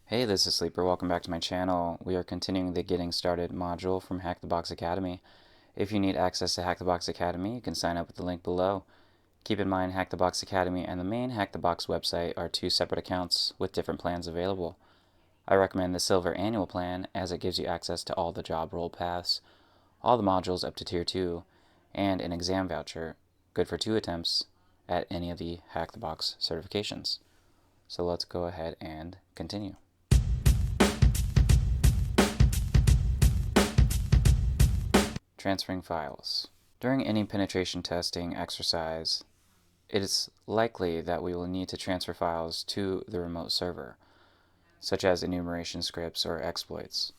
Hey, this is Sleeper. Welcome back to my channel. We are continuing the Getting Started module from Hack the Box Academy. If you need access to Hack the Box Academy, you can sign up with the link below. Keep in mind, Hack the Box Academy and the main Hack the Box website are two separate accounts with different plans available. I recommend the Silver Annual Plan as it gives you access to all the job role paths, all the modules up to Tier 2, and an exam voucher, good for 2 attempts at any of the Hack the Box certifications. So let's go ahead and continue. Transferring files. During any penetration testing exercise, it is likely that we will need to transfer files to the remote server, such as enumeration scripts or exploits,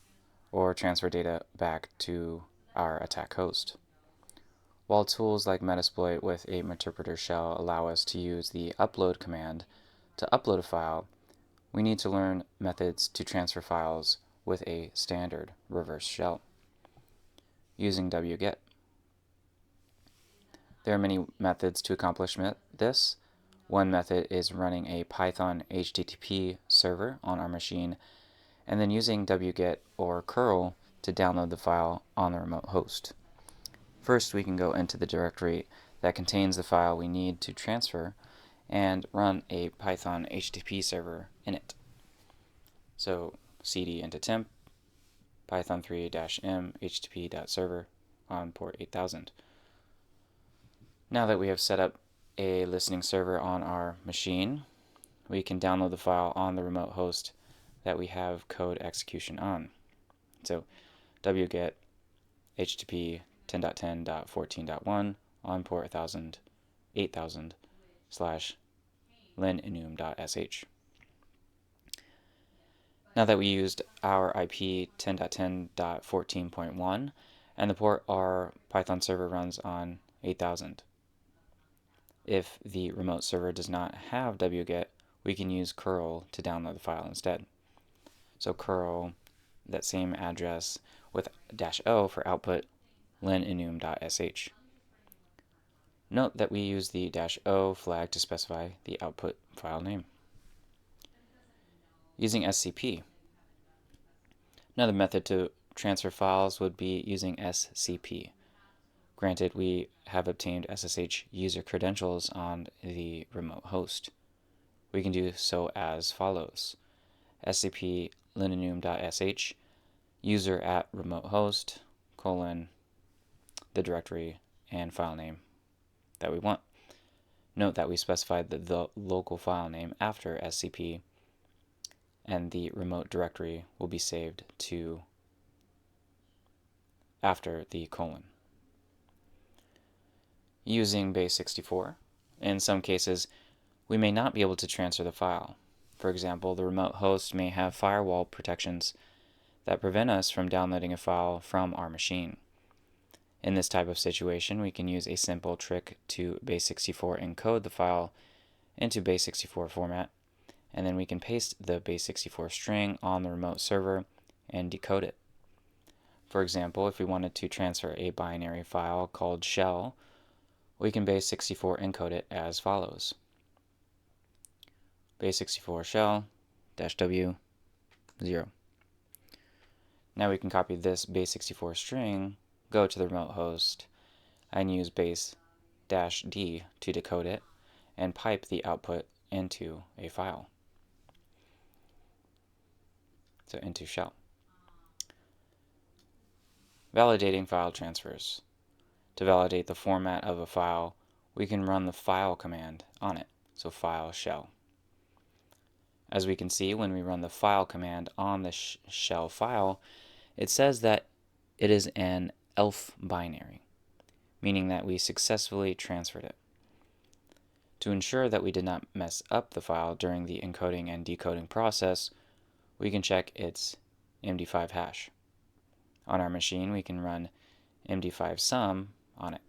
or transfer data back to our attack host. While tools like Metasploit with a interpreter shell allow us to use the upload command to upload a file, we need to learn methods to transfer files with a standard reverse shell using wget. There are many methods to accomplish this. One method is running a Python HTTP server on our machine, and then using wget or curl to download the file on the remote host. First, we can go into the directory that contains the file we need to transfer and run a Python HTTP server in it. So cd into temp python3-m http.server on port 8000. Now that we have set up a listening server on our machine, we can download the file on the remote host that we have code execution on. So wget http 10.10.14.1 on port 8000 slash linenum.sh. Now that we used our IP 10.10.14.1 and the port our Python server runs on 8000. If the remote server does not have wget, we can use curl to download the file instead. So curl that same address with -o for output linenum.sh. Note that we use the -o flag to specify the output file name. Using SCP. Another method to transfer files would be using SCP. Granted, we have obtained SSH user credentials on the remote host. We can do so as follows. SCP linenum.sh user at remote host colon the directory and file name that we want. Note that we specified the local file name after SCP, and the remote directory will be saved to after the colon. Using base64, in some cases, we may not be able to transfer the file. For example, the remote host may have firewall protections that prevent us from downloading a file from our machine. In this type of situation, we can use a simple trick to base64 encode the file into base64 format, and then we can paste the base64 string on the remote server and decode it. For example, if we wanted to transfer a binary file called shell, we can base64 encode it as follows. Base64 shell -w 0. Now we can copy this base64 string, go to the remote host, and use base-d to decode it, and pipe the output into a file. So into shell. Validating file transfers. To validate the format of a file, we can run the file command on it, so file shell. As we can see, when we run the file command on the shell file, it says that it is an ELF binary, meaning that we successfully transferred it. To ensure that we did not mess up the file during the encoding and decoding process, we can check its MD5 hash. On our machine, we can run MD5 sum on it.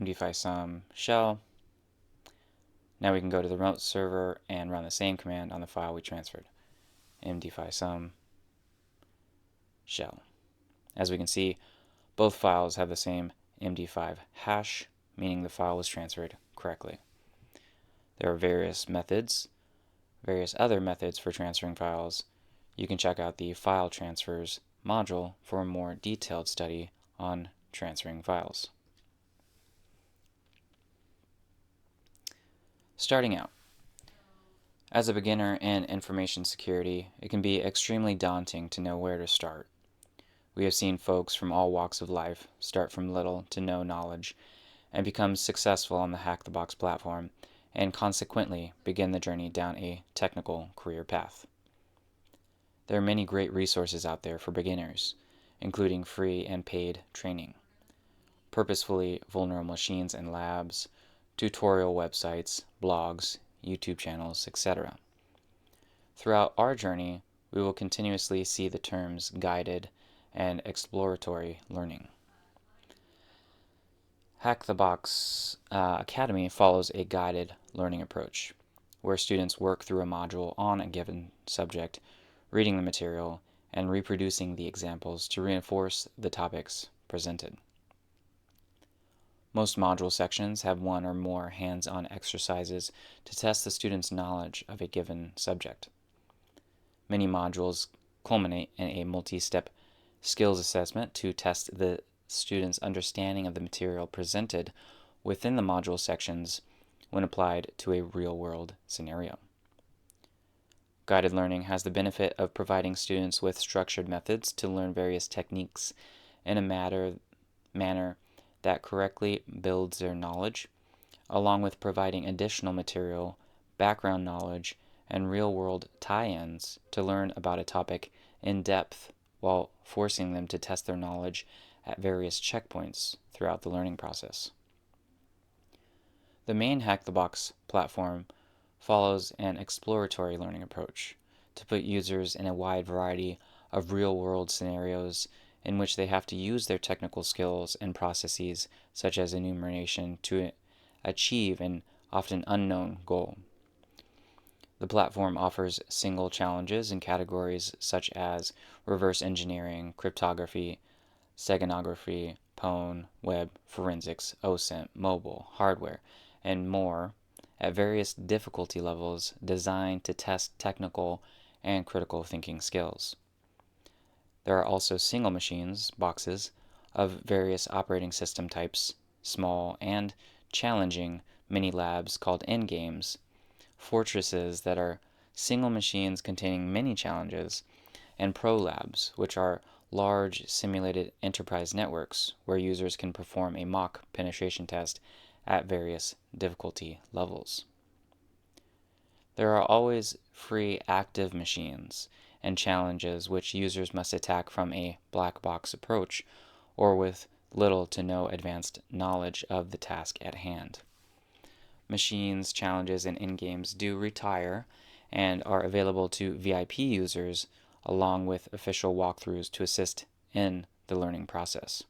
MD5 sum shell. Now we can go to the remote server and run the same command on the file we transferred. MD5 sum shell. As we can see, both files have the same MD5 hash, meaning the file was transferred correctly. There are various methods various other methods for transferring files, you can check out the File Transfers module for a more detailed study on transferring files. Starting out. As a beginner in information security, it can be extremely daunting to know where to start. We have seen folks from all walks of life start from little to no knowledge and become successful on the Hack the Box platform, and consequently begin the journey down a technical career path. There are many great resources out there for beginners, including free and paid training, purposefully vulnerable machines and labs, tutorial websites, blogs, YouTube channels, etc. Throughout our journey, we will continuously see the terms guided and exploratory learning. Hack the Box Academy follows a guided learning approach, where students work through a module on a given subject, reading the material, and reproducing the examples to reinforce the topics presented. Most module sections have one or more hands-on exercises to test the student's knowledge of a given subject. Many modules culminate in a multi-step skills assessment to test the student's understanding of the material presented within the module sections when applied to a real-world scenario. Guided learning has the benefit of providing students with structured methods to learn various techniques in a manner that correctly builds their knowledge, along with providing additional material, background knowledge, and real-world tie-ins to learn about a topic in depth while forcing them to test their knowledge at various checkpoints throughout the learning process. The main Hack the Box platform follows an exploratory learning approach to put users in a wide variety of real-world scenarios in which they have to use their technical skills and processes such as enumeration to achieve an often unknown goal. The platform offers single challenges in categories such as reverse engineering, cryptography, steganography, pwn, web, forensics, OSINT, mobile, hardware, and more at various difficulty levels designed to test technical and critical thinking skills. There are also single machines, boxes, of various operating system types, small and challenging mini labs called endgames, fortresses that are single machines containing many challenges, and pro labs, which are large simulated enterprise networks where users can perform a mock penetration test at various difficulty levels. There are always free active machines and challenges which users must attack from a black box approach or with little to no advanced knowledge of the task at hand. Machines, challenges, and endgames do retire and are available to VIP users along with official walkthroughs to assist in the learning process.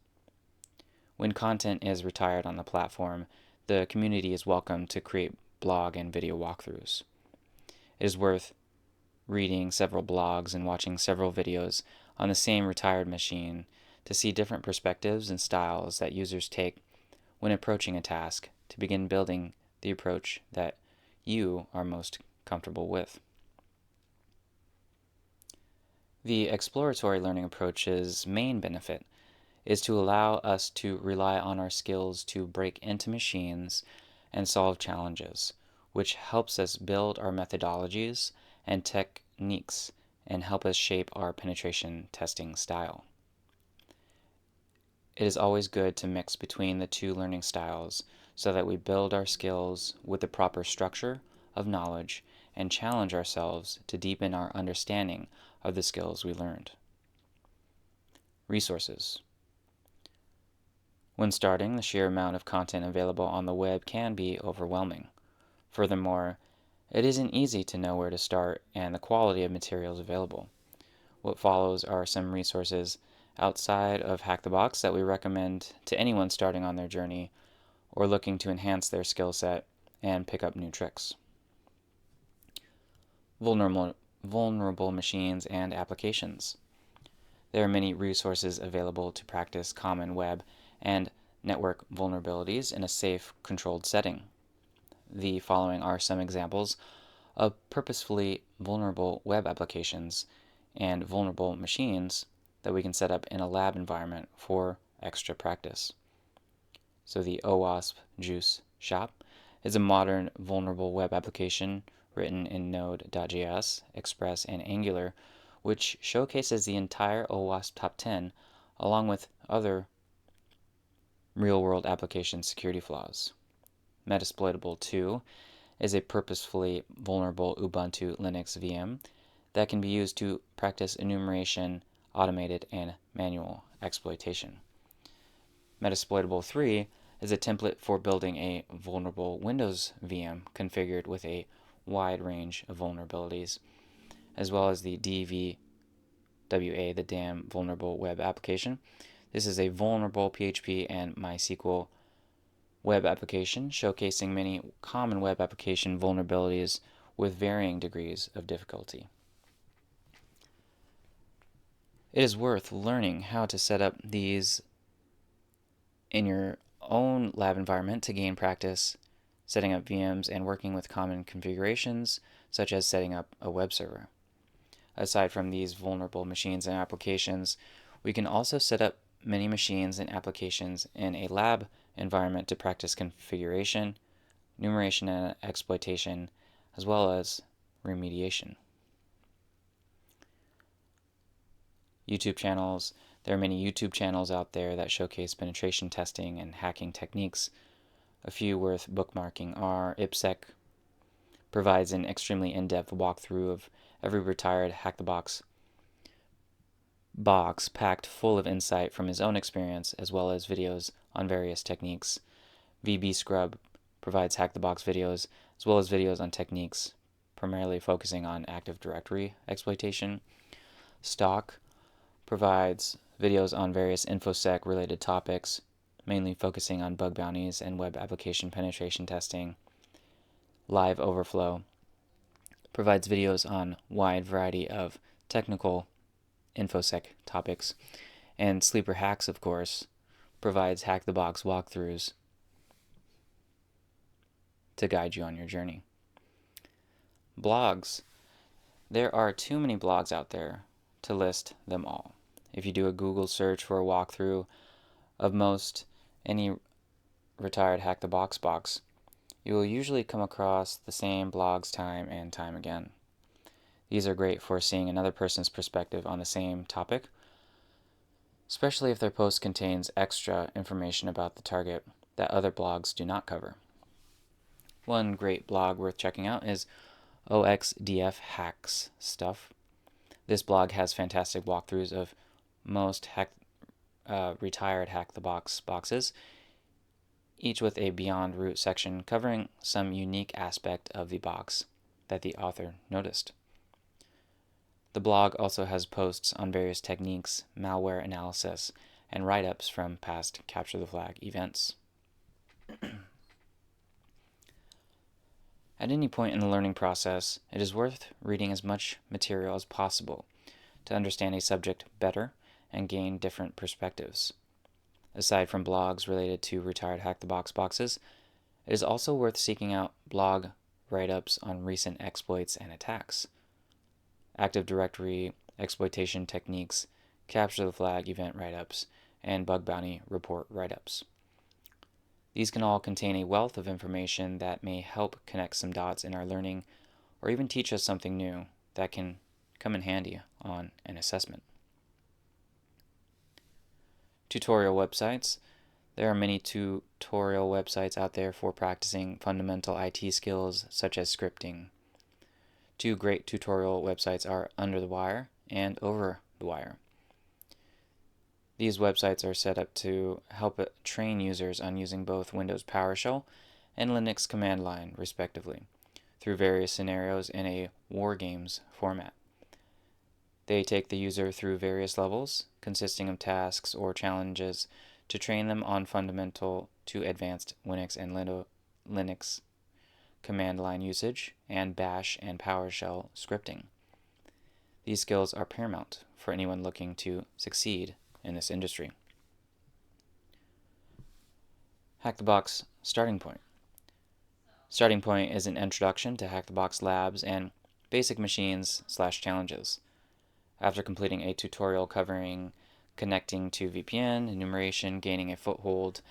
When content is retired on the platform, the community is welcome to create blog and video walkthroughs. It is worth reading several blogs and watching several videos on the same retired machine to see different perspectives and styles that users take when approaching a task to begin building the approach that you are most comfortable with. The exploratory learning approach's main benefit is to allow us to rely on our skills to break into machines and solve challenges, which helps us build our methodologies and techniques and help us shape our penetration testing style. It is always good to mix between the two learning styles so that we build our skills with the proper structure of knowledge and challenge ourselves to deepen our understanding of the skills we learned. Resources. When starting, the sheer amount of content available on the web can be overwhelming. Furthermore, it isn't easy to know where to start and the quality of materials available. What follows are some resources outside of Hack the Box that we recommend to anyone starting on their journey or looking to enhance their skill set and pick up new tricks. Vulnerable machines and applications. There are many resources available to practice common web and network vulnerabilities in a safe, controlled setting. The following are some examples of purposefully vulnerable web applications and vulnerable machines that we can set up in a lab environment for extra practice. So the OWASP Juice Shop is a modern vulnerable web application written in Node.js, Express, and Angular, which showcases the entire OWASP Top 10 along with other real-world application security flaws. Metasploitable 2 is a purposefully vulnerable Ubuntu Linux VM that can be used to practice enumeration, automated, and manual exploitation. Metasploitable 3 is a template for building a vulnerable Windows VM configured with a wide range of vulnerabilities, as well as the DVWA, the Damn Vulnerable Web Application. This is a vulnerable PHP and MySQL web application showcasing many common web application vulnerabilities with varying degrees of difficulty. It is worth learning how to set up these in your own lab environment to gain practice setting up VMs and working with common configurations, such as setting up a web server. Aside from these vulnerable machines and applications, we can also set up many machines and applications in a lab environment to practice configuration, enumeration and exploitation, as well as remediation. YouTube channels. There are many YouTube channels out there that showcase penetration testing and hacking techniques. A few worth bookmarking are IPSec, provides an extremely in-depth walkthrough of every retired Hack the Box box packed full of insight from his own experience as well as videos on various techniques. VB Scrub provides Hack the Box videos as well as videos on techniques, primarily focusing on Active Directory exploitation. Stock provides videos on various InfoSec related topics, mainly focusing on bug bounties and web application penetration testing. Live Overflow provides videos on a wide variety of technical InfoSec topics. And Sleeper Hacks, of course, provides Hack the Box walkthroughs to guide you on your journey. Blogs. There are too many blogs out there to list them all. If you do a Google search for a walkthrough of most any retired Hack the Box box, you will usually come across the same blogs time and time again. These are great for seeing another person's perspective on the same topic, especially if their post contains extra information about the target that other blogs do not cover. One great blog worth checking out is OXDF Hacks Stuff. This blog has fantastic walkthroughs of most retired Hack the Box boxes, each with a Beyond Root section covering some unique aspect of the box that the author noticed. The blog also has posts on various techniques, malware analysis, and write-ups from past Capture the Flag events. At any point in the learning process, it is worth reading as much material as possible to understand a subject better and gain different perspectives. Aside from blogs related to retired Hack the Box boxes, it is also worth seeking out blog write-ups on recent exploits and attacks, Active Directory exploitation techniques, Capture the Flag event write-ups, and bug bounty report write-ups. These can all contain a wealth of information that may help connect some dots in our learning or even teach us something new that can come in handy on an assessment. Tutorial websites. There are many tutorial websites out there for practicing fundamental IT skills such as scripting. Two great tutorial websites are Under the Wire and Over the Wire. These websites are set up to help train users on using both Windows PowerShell and Linux command line, respectively, through various scenarios in a war games format. They take the user through various levels, consisting of tasks or challenges, to train them on fundamental to advanced Windows and Linux command line usage, and Bash and PowerShell scripting. These skills are paramount for anyone looking to succeed in this industry. Hack the Box starting point. Starting point is an introduction to Hack the Box labs and basic machines/challenges. After completing a tutorial covering connecting to VPN, enumeration, gaining a foothold,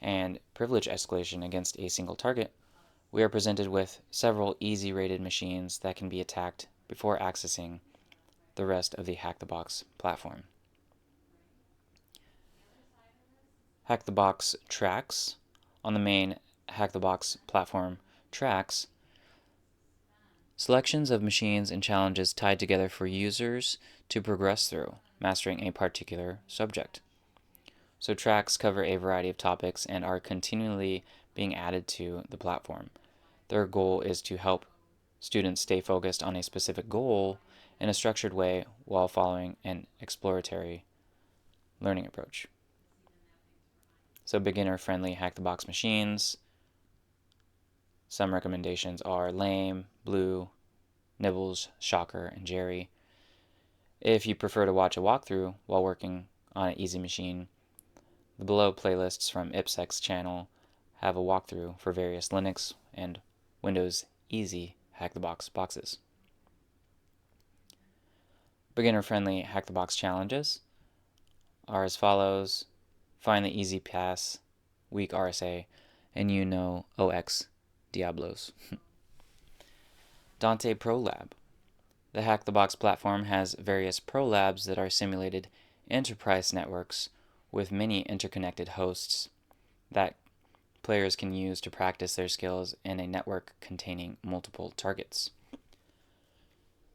and privilege escalation against a single target, we are presented with several easy rated machines that can be attacked before accessing the rest of the Hack the Box platform. Hack the Box tracks. On the main Hack the Box platform tracks, selections of machines and challenges tied together for users to progress through, mastering a particular subject. So tracks cover a variety of topics and are continually being added to the platform. Their goal is to help students stay focused on a specific goal in a structured way while following an exploratory learning approach. So beginner-friendly Hack-the-Box machines. Some recommendations are Lame, Blue, Nibbles, Shocker, and Jerry. If you prefer to watch a walkthrough while working on an easy machine, the below playlists from IPSEC's channel have a walkthrough for various Linux and Windows Easy Hack-the-Box boxes. Beginner-friendly Hack-the-Box challenges are as follows: find the easy pass, weak RSA, and OX Diablos. Dante Pro Lab. The Hack the Box platform has various pro labs that are simulated enterprise networks with many interconnected hosts that players can use to practice their skills in a network containing multiple targets.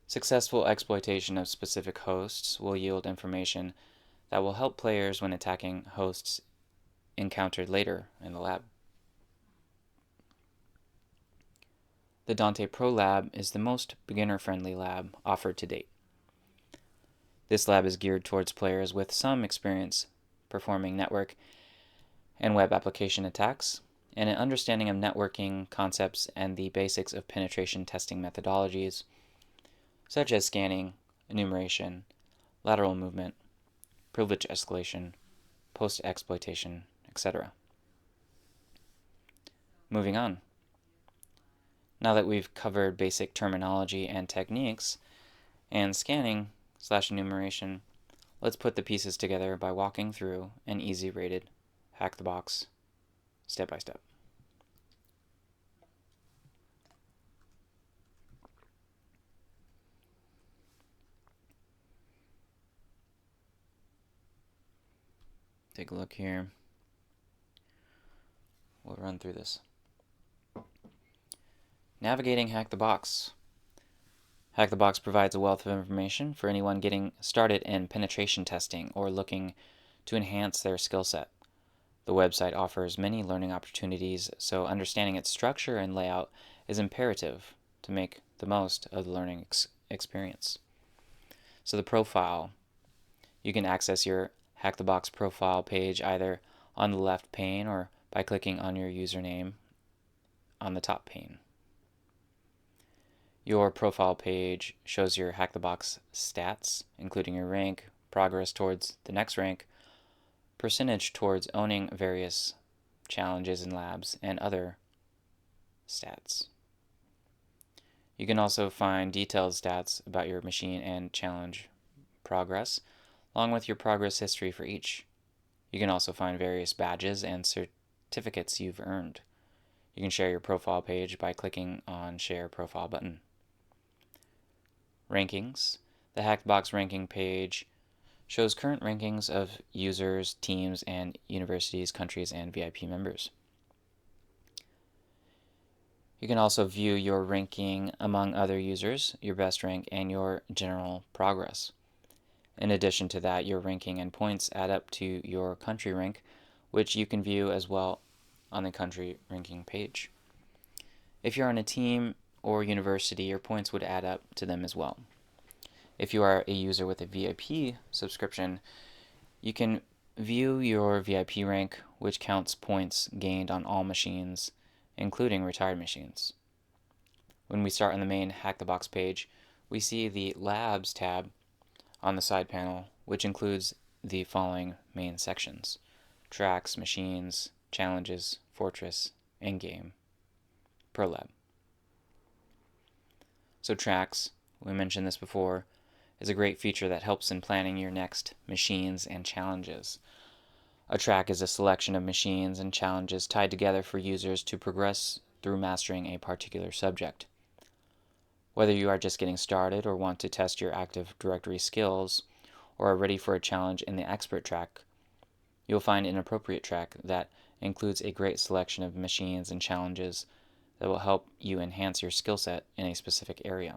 Successful exploitation of specific hosts will yield information that will help players when attacking hosts encountered later in the lab. The Dante Pro Lab is the most beginner-friendly lab offered to date. This lab is geared towards players with some experience performing network and web application attacks, and an understanding of networking concepts and the basics of penetration testing methodologies, such as scanning, enumeration, lateral movement, privilege escalation, post-exploitation, etc. Moving on. Now that we've covered basic terminology and techniques and scanning/enumeration, let's put the pieces together by walking through an easy rated Hack the Box step by step. Take a look here. We'll run through this. Navigating Hack the Box. Hack the Box provides a wealth of information for anyone getting started in penetration testing or looking to enhance their skill set. The website offers many learning opportunities, so understanding its structure and layout is imperative to make the most of the learning experience. So the profile. You can access your Hack the Box profile page either on the left pane or by clicking on your username on the top pane. Your profile page shows your Hack the Box stats, including your rank, progress towards the next rank, percentage towards owning various challenges and labs, and other stats. You can also find detailed stats about your machine and challenge progress, along with your progress history for each. You can also find various badges and certificates you've earned. You can share your profile page by clicking on Share Profile button. Rankings. The Hack the Box ranking page shows current rankings of users, teams, and universities, countries, and VIP members. You can also view your ranking among other users, your best rank, and your general progress. In addition to that, your ranking and points add up to your country rank, which you can view as well on the country ranking page. If you're on a team or university, your points would add up to them as well. If you are a user with a VIP subscription, you can view your VIP rank, which counts points gained on all machines, including retired machines. When we start on the main Hack the Box page, we see the Labs tab on the side panel, which includes the following main sections: tracks, machines, challenges, fortress, in-game, per lab. So tracks, we mentioned this before, is a great feature that helps in planning your next machines and challenges. A track is a selection of machines and challenges tied together for users to progress through mastering a particular subject. Whether you are just getting started or want to test your Active Directory skills or are ready for a challenge in the Expert track, you'll find an appropriate track that includes a great selection of machines and challenges that will help you enhance your skill set in a specific area.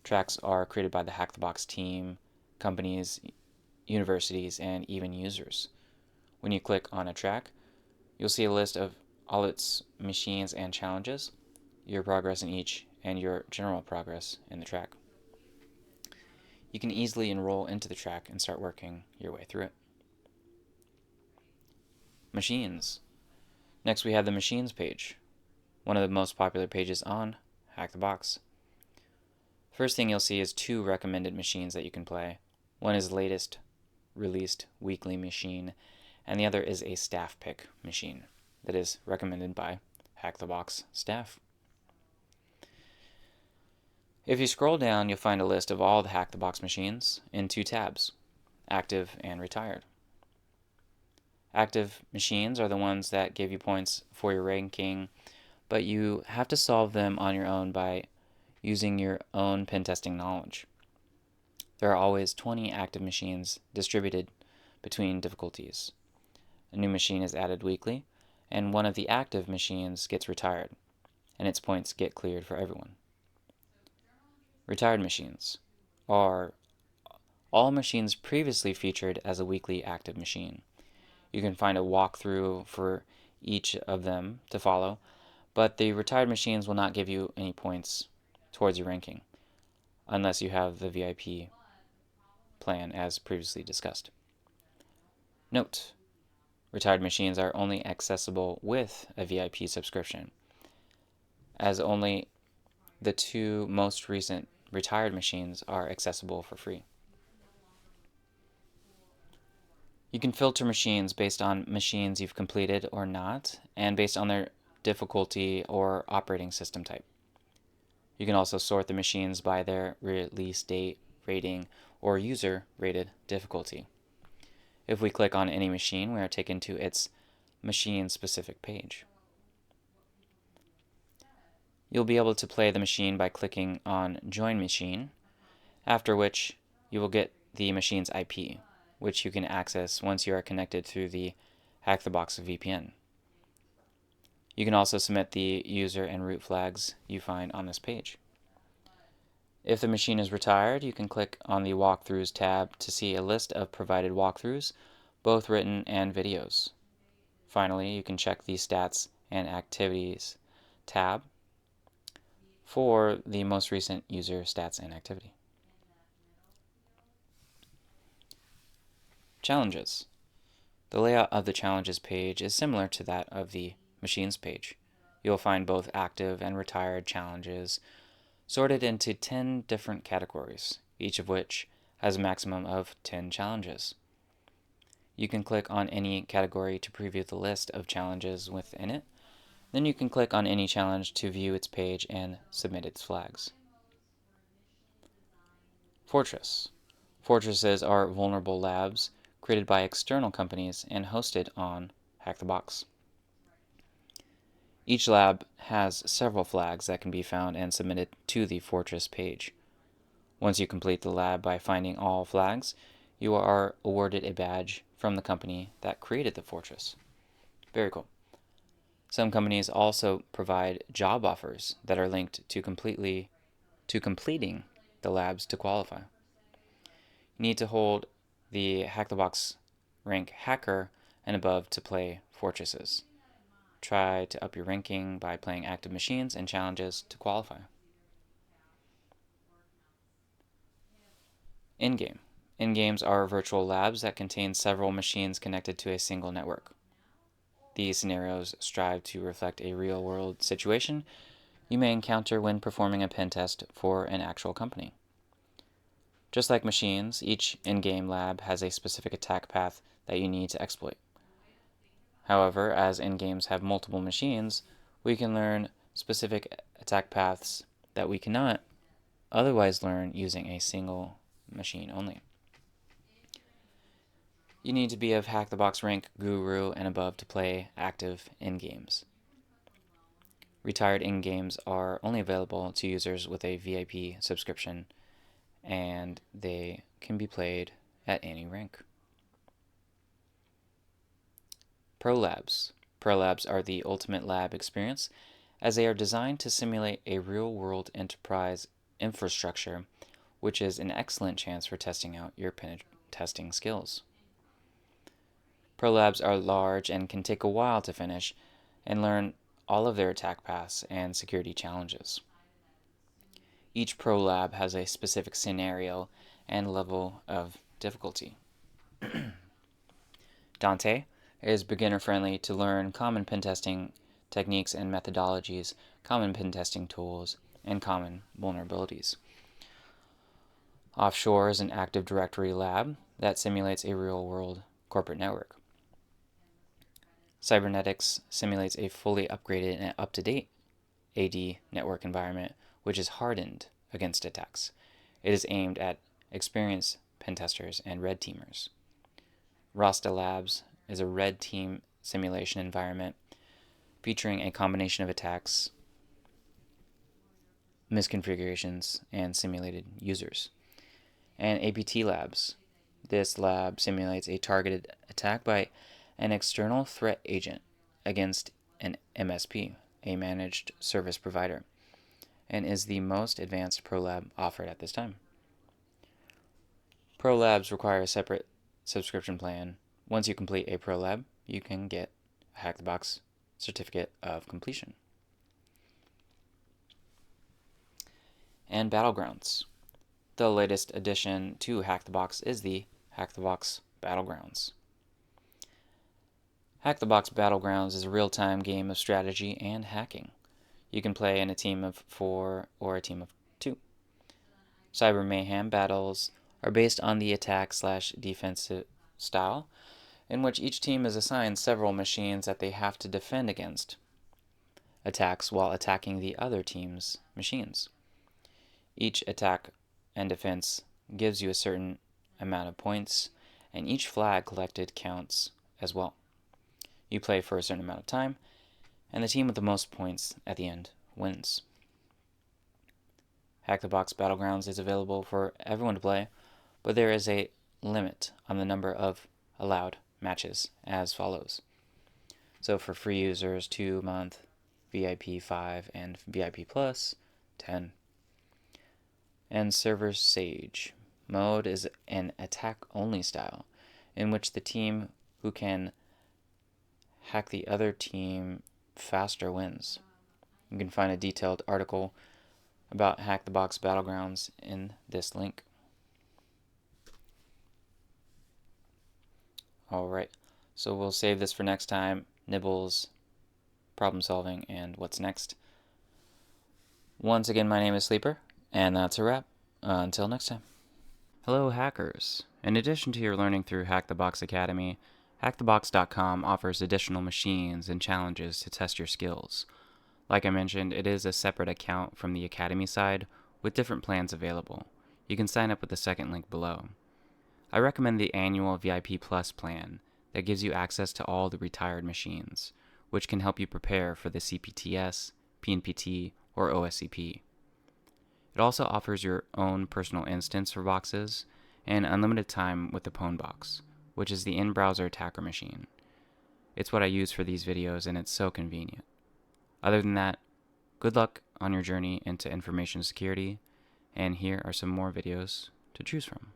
Tracks are created by the Hack the Box team, companies, universities, and even users. When you click on a track, you'll see a list of all its machines and challenges, your progress in each, and your general progress in the track. You can easily enroll into the track and start working your way through it. Machines. Next we have the Machines page, one of the most popular pages on Hack the Box. First thing you'll see is 2 recommended machines that you can play. One is the latest released weekly machine, and the other is a staff pick machine that is recommended by Hack the Box staff. If you scroll down, you'll find a list of all the Hack the Box machines in 2 tabs, Active and Retired. Active machines are the ones that give you points for your ranking, but you have to solve them on your own by using your own pen testing knowledge. There are always 20 active machines distributed between difficulties. A new machine is added weekly, and one of the active machines gets retired, and its points get cleared for everyone. Retired machines are all machines previously featured as a weekly active machine. You can find a walkthrough for each of them to follow, but the retired machines will not give you any points towards your ranking unless you have the VIP plan as previously discussed. Note: retired machines are only accessible with a VIP subscription, as only the 2 most recent retired machines are accessible for free. You can filter machines based on machines you've completed or not, and based on their difficulty or operating system type. You can also sort the machines by their release date, rating, or user-rated difficulty. If we click on any machine, we are taken to its machine-specific page. You'll be able to play the machine by clicking on Join Machine, after which you will get the machine's IP, which you can access once you are connected through the Hack the Box VPN. You can also submit the user and root flags you find on this page. If the machine is retired, you can click on the Walkthroughs tab to see a list of provided walkthroughs, both written and videos. Finally, you can check the Stats and Activities tab for the most recent user stats and activity. Challenges. The layout of the Challenges page is similar to that of the Machines page. You'll find both active and retired challenges sorted into 10 different categories, each of which has a maximum of 10 challenges. You can click on any category to preview the list of challenges within it. Then you can click on any challenge to view its page and submit its flags. Fortress. Fortresses are vulnerable labs created by external companies and hosted on Hack the Box. Each lab has several flags that can be found and submitted to the Fortress page. Once you complete the lab by finding all flags, you are awarded a badge from the company that created the Fortress. Very cool. Some companies also provide job offers that are linked to completing the labs to qualify. You need to hold the Hack the Box rank Hacker and above to play Fortresses. Try to up your ranking by playing active machines and challenges to qualify. In-game. In-games are virtual labs that contain several machines connected to a single network. These scenarios strive to reflect a real-world situation you may encounter when performing a pen test for an actual company. Just like machines, each in-game lab has a specific attack path that you need to exploit. However, as in-games have multiple machines, we can learn specific attack paths that we cannot otherwise learn using a single machine only. You need to be of Hack the Box rank Guru and above to play active in-games. Retired in-games are only available to users with a VIP subscription, and they can be played at any rank. Pro Labs. Pro Labs are the ultimate lab experience, as they are designed to simulate a real-world enterprise infrastructure, which is an excellent chance for testing out your pen testing skills. Pro Labs are large and can take a while to finish and learn all of their attack paths and security challenges. Each Pro Lab has a specific scenario and level of difficulty. Dante is beginner-friendly to learn common pen testing techniques and methodologies, common pen testing tools, and common vulnerabilities. Offshore is an Active Directory lab that simulates a real-world corporate network. Cybernetics simulates a fully upgraded and up-to-date AD network environment, which is hardened against attacks. It is aimed at experienced pen testers and red teamers. Rasta Labs is a red team simulation environment featuring a combination of attacks, misconfigurations, and simulated users. And APT Labs. This lab simulates a targeted attack by an external threat agent against an MSP, a managed service provider, and is the most advanced Pro Lab offered at this time. Pro Labs require a separate subscription plan. Once you complete a Pro Lab, you can get a Hack the Box certificate of completion. And Battlegrounds. The latest addition to Hack the Box is the Hack the Box Battlegrounds. Hack the Box Battlegrounds is a real-time game of strategy and hacking. You can play in a team of 4 or a team of 2. Cyber Mayhem battles are based on the attack/defensive style, in which each team is assigned several machines that they have to defend against attacks while attacking the other team's machines. Each attack and defense gives you a certain amount of points, and each flag collected counts as well. You play for a certain amount of time, and the team with the most points at the end wins. Hack the Box Battlegrounds is available for everyone to play, but there is a limit on the number of allowed matches as follows. So for free users, 2-month, VIP 5, and VIP Plus, 10. And Server Sage. Mode is an attack-only style, in which the team who can hack the other team faster wins. You can find a detailed article about Hack the Box Battlegrounds in this link. Alright, so we'll save this for next time. Nibbles, problem solving, and what's next. Once again, my name is Sleeper, and that's a wrap. Until next time. Hello, hackers. In addition to your learning through Hack the Box Academy, HackTheBox.com offers additional machines and challenges to test your skills. Like I mentioned, it is a separate account from the Academy side with different plans available. You can sign up with the second link below. I recommend the annual VIP Plus plan that gives you access to all the retired machines, which can help you prepare for the CPTS, PNPT, or OSCP. It also offers your own personal instance for boxes and unlimited time with the Pwn box, which is the in-browser attacker machine. It's what I use for these videos, and it's so convenient. Other than that, good luck on your journey into information security, and here are some more videos to choose from.